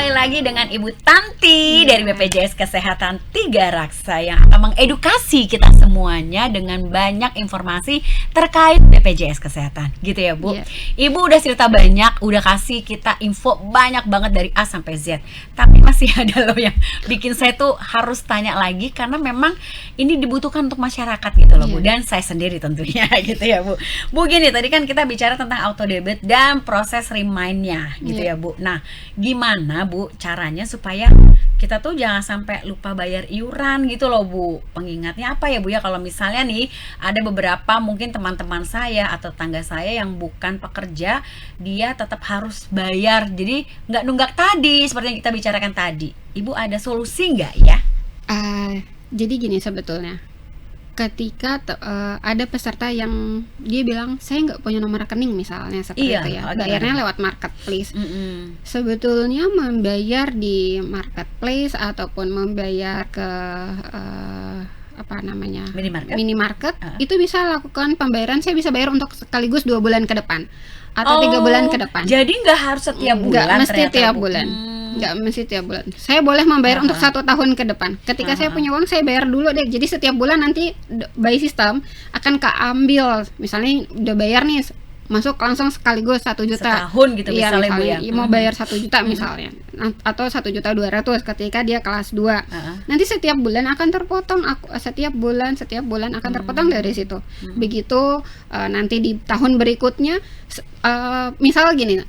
kembali lagi dengan Ibu Tanti dari BPJS Kesehatan 3 Raksa yang akan mengedukasi kita semuanya dengan banyak informasi terkait BPJS Kesehatan, gitu ya Bu. Ibu udah cerita banyak, udah kasih kita info banyak banget dari A sampai Z. Tapi masih ada loh yang bikin saya tuh harus tanya lagi karena memang ini dibutuhkan untuk masyarakat gitu loh Bu, dan saya sendiri tentunya gitu ya Bu. Bu gini, tadi kan kita bicara tentang auto debit dan proses remind-nya gitu ya Bu. Nah, gimana Bu caranya supaya kita tuh jangan sampai lupa bayar iuran gitu loh Bu. Pengingatnya apa ya Bu ya, kalau misalnya nih ada beberapa mungkin teman-teman saya atau tangga saya yang bukan pekerja, dia tetap harus bayar. Jadi nggak nunggak tadi seperti yang kita bicarakan tadi. Ibu ada solusi nggak ya? Jadi gini sebetulnya, ketika ada peserta yang dia bilang saya nggak punya nomor rekening misalnya seperti itu ya, bayarnya lewat marketplace. Sebetulnya membayar di marketplace ataupun membayar ke minimarket itu bisa lakukan pembayaran. Saya bisa bayar untuk sekaligus 2 bulan ke depan atau 3 bulan ke depan. Jadi nggak harus setiap bulan? Nggak mesti tiap bulan. Nggak mesti tiap bulan. Saya boleh membayar untuk 1 tahun ke depan. Ketika saya punya uang, saya bayar dulu deh. Jadi setiap bulan nanti by system akan keambil. Misalnya udah bayar nih, masuk langsung sekaligus 1 juta setahun gitu misalnya Bu ya. Mau bayar 1 juta misalnya, atau 1.200.000 ketika dia kelas 2. Nanti setiap bulan akan terpotong, setiap bulan akan terpotong dari situ. Begitu nanti di tahun berikutnya, misal gini,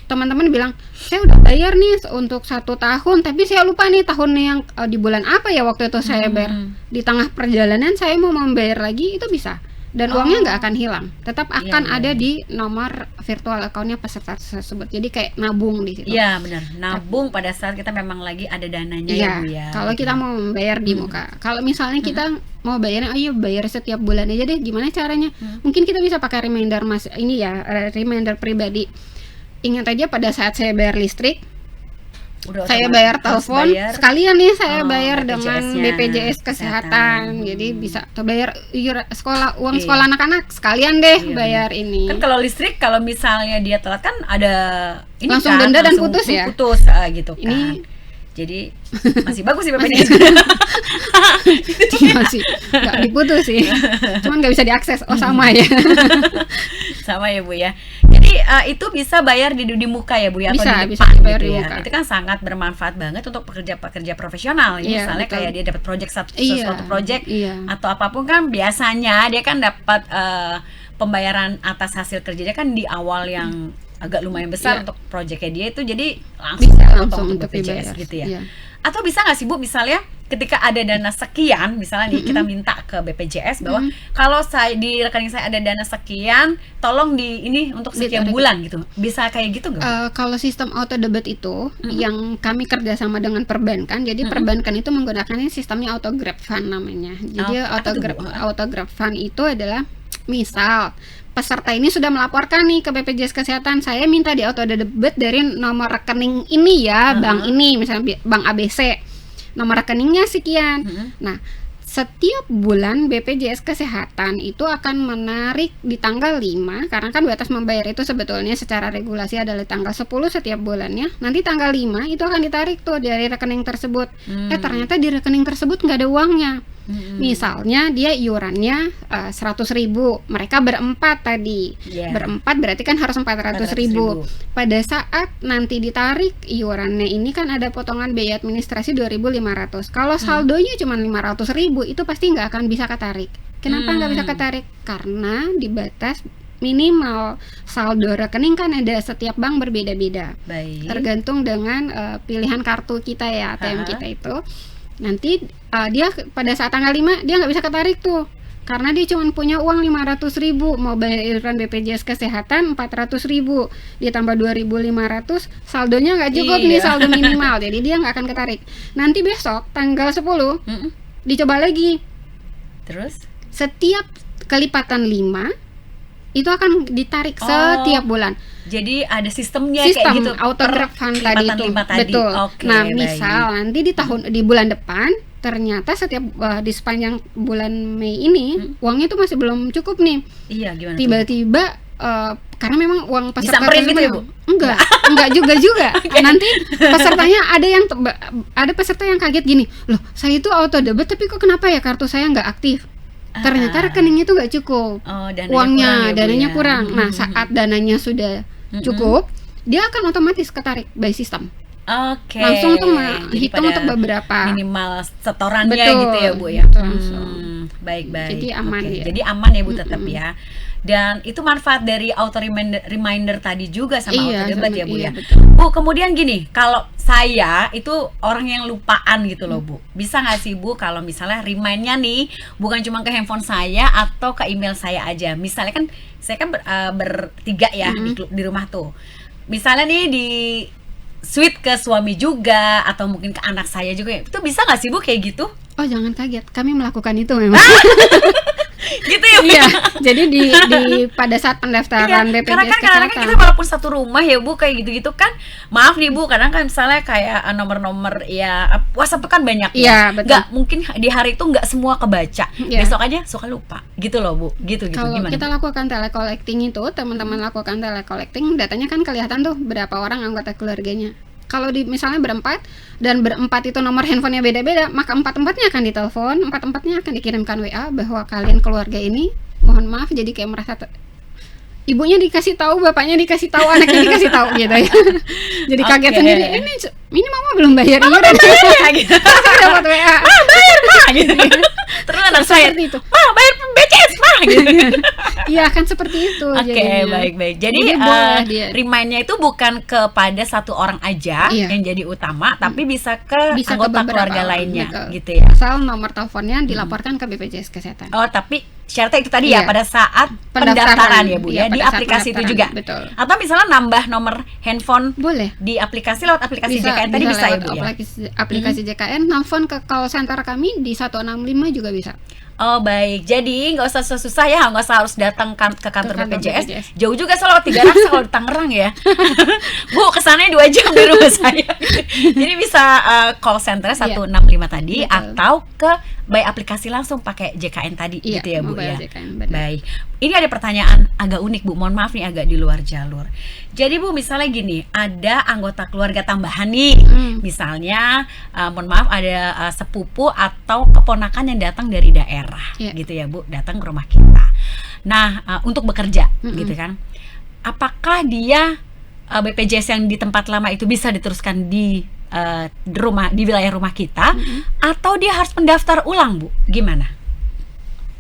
teman-teman bilang saya udah bayar nih untuk 1 tahun, tapi saya lupa nih tahun yang di bulan apa ya waktu itu saya bayar. Di tengah perjalanan saya mau membayar lagi, itu bisa. Dan uangnya nggak akan hilang, tetap akan ada di nomor virtual account-nya peserta tersebut. Jadi kayak nabung di situ. Iya benar, nabung pada saat kita memang lagi ada dananya ya Bu ya. Kalau kita mau membayar di muka, kalau misalnya kita mau bayarnya, ayo bayar setiap bulan aja deh. Gimana caranya? Mungkin kita bisa pakai reminder reminder pribadi. Ingat aja pada saat saya bayar listrik, saya bayar telepon, sekalian nih saya bayar dengan BPJS Kesehatan. Jadi bisa bayar uang sekolah anak-anak, sekalian deh bayar ini. Kan kalau listrik, kalau misalnya dia telat kan ada ini langsung kan, denda dan putus ya. Putus gitu kan. Ini jadi masih bagus sih BPJS. Masih nggak diputus sih, cuman nggak bisa diakses. Sama ya. Sama ya Bu ya. Jadi itu bisa bayar di muka ya Bu ya, bisa, atau di bisa depan bayar gitu di ya. muka. Itu kan sangat bermanfaat banget untuk pekerja-pekerja profesional. Misalnya betul. kayak dia dapat sesuatu project atau apapun, kan biasanya dia kan dapat pembayaran atas hasil kerjanya kan di awal yang agak lumayan besar untuk proyeknya dia itu, jadi langsung untuk BPJS gitu ya. Atau bisa nggak sih Bu, misalnya ketika ada dana sekian, misalnya nih kita minta ke BPJS bahwa kalau saya di rekening saya ada dana sekian, tolong di ini untuk sekian bulan gitu. Bisa kayak gitu nggak? Kalau sistem auto debit itu yang kami kerjasama dengan perbankan. Jadi perbankan itu menggunakan sistemnya auto grab fund namanya. Jadi auto grab fund itu adalah, misal peserta ini sudah melaporkan nih ke BPJS Kesehatan, saya minta di auto debit dari nomor rekening ini ya, bank ini, misalnya bank ABC, nomor rekeningnya sekian. Nah, setiap bulan BPJS Kesehatan itu akan menarik di tanggal 5, karena kan batas membayar itu sebetulnya secara regulasi adalah tanggal 10 setiap bulannya. Nanti tanggal 5 itu akan ditarik tuh dari rekening tersebut. Ternyata di rekening tersebut nggak ada uangnya. Misalnya dia iurannya 100.000, mereka berempat tadi, berempat berarti kan harus 400.000. Pada saat nanti ditarik iurannya ini kan ada potongan biaya administrasi 2.500. Kalau saldonya cuma 500.000, itu pasti nggak akan bisa ketarik. Kenapa nggak bisa ketarik? Karena di batas minimal saldo rekening kan ada, setiap bank berbeda-beda. Tergantung dengan pilihan kartu kita ya, ATM kita itu. Nanti dia pada saat tanggal 5 dia nggak bisa ketarik tuh, karena dia cuma punya uang 500.000, mau bayar iuran BPJS Kesehatan 400.000 ditambah 2.500, saldonya nggak cukup nih, saldo minimal, jadi dia nggak akan ketarik. Nanti besok tanggal 10 dicoba lagi, terus setiap kelipatan 5 itu akan ditarik setiap bulan. Jadi ada sistemnya kayak gitu. Auto grab fund tadi itu. Betul. Nah, misal nanti di bulan depan ternyata setiap di sepanjang bulan Mei ini uangnya itu masih belum cukup nih. Iya, gimana? Tiba-tiba karena memang uang peserta Disamperin gitu ya, Bu? Enggak juga. Nanti pesertanya ada peserta yang kaget gini, loh saya itu auto debit tapi kok kenapa ya kartu saya nggak aktif? Ternyata rekeningnya itu nggak cukup, kurang ya, Bu, dananya ya? kurang. Nah saat dananya sudah cukup, dia akan otomatis ketarik by system. Oke. Langsung tuh Jadi hitung pada untuk beberapa minimal setorannya Betul, gitu ya, Bu ya. betul, langsung. Baik. Jadi aman Oke, dia. jadi aman ya, Bu, tetap ya. Dan itu manfaat dari auto reminder tadi juga sama Iya, auto debat sama- ya, Bu iya, ya. betul. Bu, kemudian gini, kalau saya itu orang yang lupaan gitu loh, Bu. Bisa nggak sih, Bu, kalau misalnya remind-nya nih bukan cuma ke handphone saya atau ke email saya aja. Misalnya kan saya kan bertiga ya di rumah tuh. Misalnya nih di sweet ke suami juga atau mungkin ke anak saya juga, itu bisa nggak sih, Bu, kayak gitu? Oh jangan kaget, kami melakukan itu memang. Gitu ya, Bu? Iya, jadi di pada saat pendaftaran Iya, BPJS karena kan kadang-kadang Kesehatan. kita walaupun satu rumah ya, Bu, kayak gitu-gitu kan, maaf nih, Bu, kadang kan misalnya kayak nomor-nomor ya WhatsApp tuh kan banyak Iya, ya, betul. nggak mungkin di hari itu nggak semua kebaca, Iya. besok aja suka lupa gitu loh, Bu, gitu Kalau gimana? kita lakukan telecollecting itu, teman-teman lakukan telecollecting, datanya kan kelihatan tuh berapa orang anggota keluarganya. Kalau misalnya berempat dan berempat itu nomor handphonenya beda-beda, maka empat-empatnya akan ditelepon, empat-empatnya akan dikirimkan WA bahwa kalian keluarga ini, mohon maaf, jadi kayak merasa ibunya dikasih tahu, bapaknya dikasih tahu, anaknya dikasih tahu gitu ya. Jadi kaget Oke. sendiri, ini mama belum bayar iuran. Ya, gitu. Saya dapat WA. Bayar, Pak, gitu. Terus anak saya, Seperti itu. "Ma, bayar BPJS, Pak," gitu. Iya, kan seperti itu. Oke, jadinya. baik. Jadi, boleh dia. remind-nya itu bukan kepada satu orang aja Iya. yang jadi utama, tapi bisa ke Bisa ke anggota beberapa keluarga orang, lainnya, betul. gitu ya. Asal nomor teleponnya dilaporkan ke BPJS Kesehatan. Oh, tapi syaratnya itu tadi ya Iya. pada saat Pendaftaran. pendaftaran ya, Bu Iya, ya, di pada saat aplikasi itu pendaftaran, juga. betul. Atau misalnya nambah nomor handphone Boleh. di aplikasi lewat aplikasi JKN tadi bisa ya, lewat Bu ya. aplikasi JKN, nelfon ke call center kami di 165 juga bisa. Oh, baik. Jadi nggak usah susah-susah ya, nggak usah harus datang ke kantor kantor BPJS. BPJS. Jauh juga soal lewat 3 Raksa kalau di Tangerang ya. Bu, kesannya 2 jam dari rumah saya. Jadi bisa call center 165 tadi, Betul. atau ke by aplikasi langsung pakai JKN tadi, Iya, gitu ya, Bu mobile ya. JKN, benar. Baik. Ini ada pertanyaan agak unik, Bu. Mohon maaf nih, agak di luar jalur. Jadi, Bu, misalnya gini, ada anggota keluarga tambahan nih. Misalnya, mohon maaf, ada sepupu atau keponakan yang datang dari daerah, Iya. gitu ya, Bu, datang ke rumah kita. Nah, untuk bekerja, gitu kan. Apakah dia BPJS yang di tempat lama itu bisa diteruskan di wilayah rumah kita, atau dia harus mendaftar ulang, Bu? Gimana?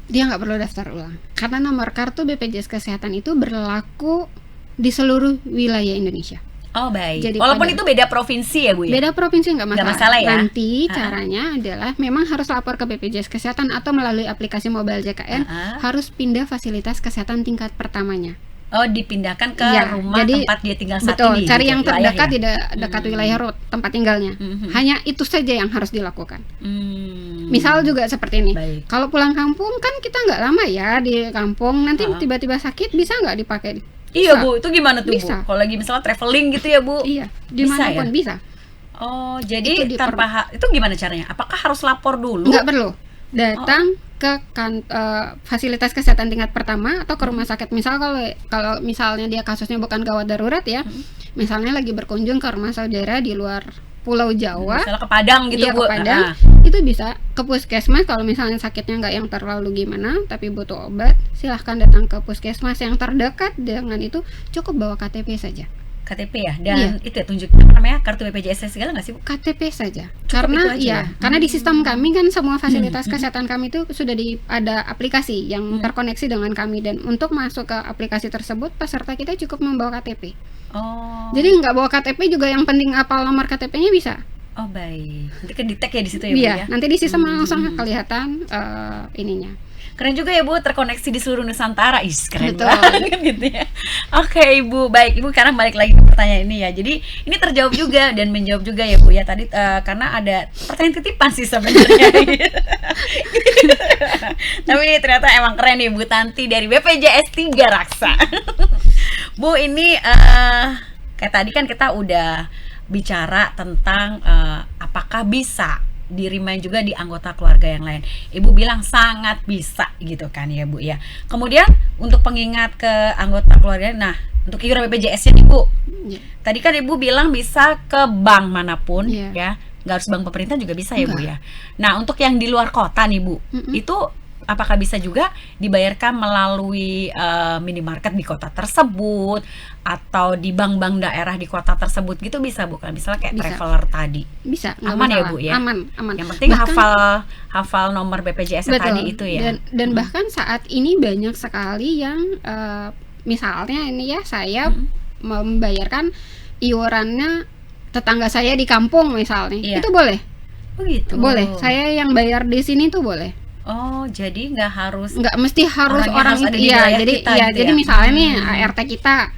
Dia nggak perlu daftar ulang karena nomor kartu BPJS Kesehatan itu berlaku di seluruh wilayah Indonesia. Oh, baik. Jadi Walaupun pada- itu beda provinsi ya, Bu ya? Beda provinsi nggak masalah. Nggak masalah ya? Nanti caranya adalah memang harus lapor ke BPJS Kesehatan atau melalui aplikasi mobile JKN, harus pindah fasilitas kesehatan tingkat pertamanya. Oh, dipindahkan ke Iya, rumah jadi tempat dia tinggal saat Betul, ini. cari gitu, yang wilayah terdekat ya? tidak dekat wilayah road tempat tinggalnya. Hanya itu saja yang harus dilakukan. Misal juga seperti ini. Baik. Kalau pulang kampung kan kita nggak lama ya di kampung. Nanti tiba-tiba sakit bisa nggak dipakai? Iya, Bisa. Bu. Itu gimana tuh, Bisa. Bu? Kalau lagi misalnya traveling gitu ya, Bu? Iya, Bisa dimanapun ya? bisa. Oh, jadi Itu itu gimana caranya? Apakah harus lapor dulu? Nggak perlu. Datang ke fasilitas kesehatan tingkat pertama atau ke rumah sakit. Misal kalau misalnya dia kasusnya bukan gawat darurat ya, misalnya lagi berkunjung ke rumah saudara di luar Pulau Jawa, Misalnya ke Padang gitu, iya, Bu. ke Padang, itu bisa ke puskesmas. Kalau misalnya sakitnya nggak yang terlalu gimana tapi butuh obat, silahkan datang ke puskesmas yang terdekat. Dengan itu cukup bawa KTP saja. KTP ya, dan Iya. itu ya tunjuk apa namanya, kartu BPJS segala nggak sih, Bu? KTP saja. itu Karena aja ya, ya? karena di sistem kami kan semua fasilitas kesehatan kami itu sudah ada aplikasi yang terkoneksi dengan kami, dan untuk masuk ke aplikasi tersebut peserta kita cukup membawa KTP. Oh. Jadi nggak bawa KTP juga, yang penting apal nomor KTP-nya bisa. Oh, baik. Nanti kan di-tag ya di situ ya, Bu Iya, ya. nanti di sistem langsung kelihatan ininya. Keren juga ya, Bu, terkoneksi di seluruh Nusantara. Keren Betul. banget gitu ya. Oke, Ibu. Baik, Ibu, sekarang balik lagi ke pertanyaan ini ya. Jadi, ini terjawab juga dan menjawab juga ya, Bu ya. Tadi karena ada pertanyaan titipan sih sebenarnya. Tapi ini ternyata emang keren nih, Bu Tanti dari BPJS 3 Raksa. Bu, ini kayak tadi kan kita udah bicara tentang apakah bisa di-remind juga di anggota keluarga yang lain. Ibu bilang sangat bisa gitu kan ya Bu ya. Kemudian untuk pengingat ke anggota keluarga, nah untuk iuran BPJS-nya nih Bu, tadi kan Ibu bilang bisa ke bank manapun ya, nggak harus bank pemerintah juga bisa ya Bu ya. Nah untuk yang di luar kota nih Bu, itu apakah bisa juga dibayarkan melalui minimarket di kota tersebut atau di bank-bank daerah di kota tersebut gitu bisa bukan? Misalnya kayak traveler tadi. Bisa, aman ya Bu ya? Aman. Yang penting bahkan, hafal nomor BPJS tadi itu ya. Dan bahkan saat ini banyak sekali yang misalnya ini ya, saya membayarkan iurannya tetangga saya di kampung misalnya, itu boleh. Oh gitu. Boleh. Saya yang bayar di sini tuh boleh. Oh, jadi nggak mesti harus orang itu ya. Jadi ya, jadi misalnya nih ART kita,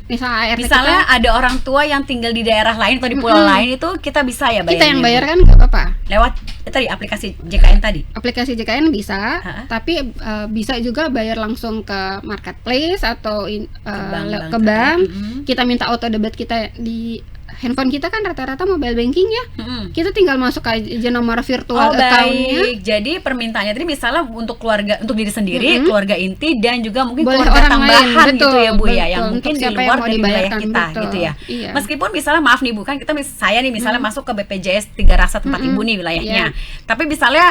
misalnya ada orang tua yang tinggal di daerah lain atau di pulau lain, itu kita bisa ya bayar. Kita yang bayar kan nggak apa-apa. Lewat tadi aplikasi JKN tadi. Aplikasi JKN bisa, tapi bisa juga bayar langsung ke marketplace atau ke bank. Kita minta auto debit kita di handphone kita kan rata-rata mobile banking ya. Kita tinggal masuk aja nomor virtual account-nya. Jadi permintaannya tadi misalnya untuk keluarga, untuk diri sendiri, keluarga inti dan juga mungkin boleh keluarga orang tambahan lain, gitu ya Bu ya, yang mungkin di luar dari wilayah kita gitu ya. Meskipun misalnya maaf nih Bu, kan kita saya nih misalnya masuk ke BPJS 3 Raksa tempat Ibu nih wilayahnya. Tapi misalnya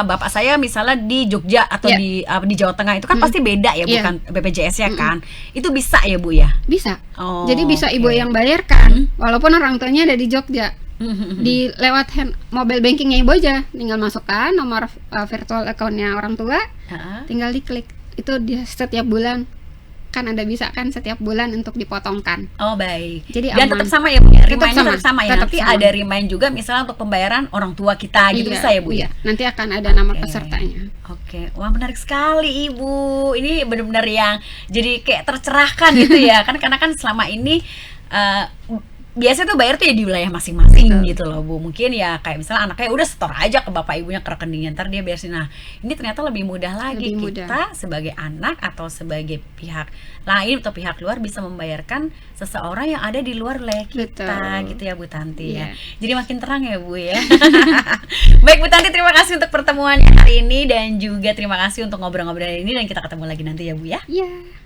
bapak saya misalnya di Jogja atau di Jawa Tengah, itu kan pasti beda ya bukan BPJS-nya kan. Itu bisa ya Bu ya? Bisa. Jadi bisa Ibu yang bayarkan walaupun orang tuanya ada di Jogja. Di lewat mobile bankingnya Ibu aja, tinggal masukkan nomor virtual account-nya orang tua, tinggal diklik. Itu dia setiap bulan kan ada, bisa kan setiap bulan untuk dipotongkan. Oh baik. Jadi dan aman. tetap sama ya Bu ya? Tetap sama ya. Nanti ada remind juga misalnya untuk pembayaran orang tua kita gitu, bisa ya Bu ya? Nanti akan ada nama pesertanya. Oke. Wah menarik sekali Ibu. Ini benar-benar yang jadi kayak tercerahkan gitu ya. Karena kan selama ini biasanya tuh bayar tuh ya di wilayah masing-masing gitu loh Bu. Mungkin ya kayak misalnya anaknya udah setor aja ke bapak ibunya ke rekeningnya, ntar dia biarin. Nah ini ternyata lebih mudah lagi, kita sebagai anak atau sebagai pihak lain atau pihak luar bisa membayarkan seseorang yang ada di luar wilayah kita. Gitu ya Bu Tanti ya. Jadi makin terang ya Bu ya. Baik Bu Tanti, terima kasih untuk pertemuan hari ini dan juga terima kasih untuk ngobrol-ngobrol ini, dan kita ketemu lagi nanti ya Bu ya. Iya.